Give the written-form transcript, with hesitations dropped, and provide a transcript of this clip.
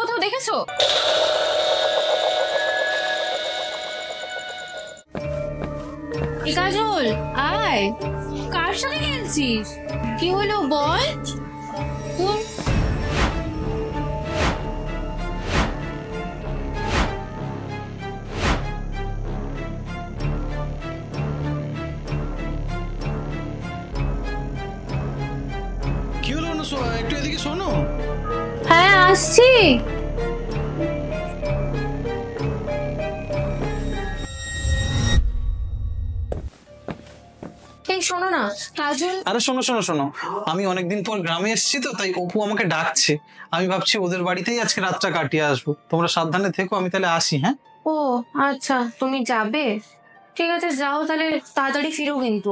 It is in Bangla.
কোথাও দেখেছো? কাজল আয়, কার সাথে খেলছিস? কি হলো বল? কি হলো একটু এদিকে শোনো। হ্যাঁ আসছি। এই শোনো না কাজল। আরে শোনো শোনো শোনো, আমি অনেকদিন পর গ্রামে এসেছি তো, তাই অপু আমাকে ডাকছে। আমি ভাবছি ওদের বাড়িতেই আজকে রাতটা কাটিয়ে আসবো। তোমরা সাবধানে থেকো, আমি তাহলে আসি। হ্যাঁ ও আচ্ছা, তুমি যাবে? ঠিক আছে যাও তাহলে, তাড়াতাড়ি ফিরো কিন্তু।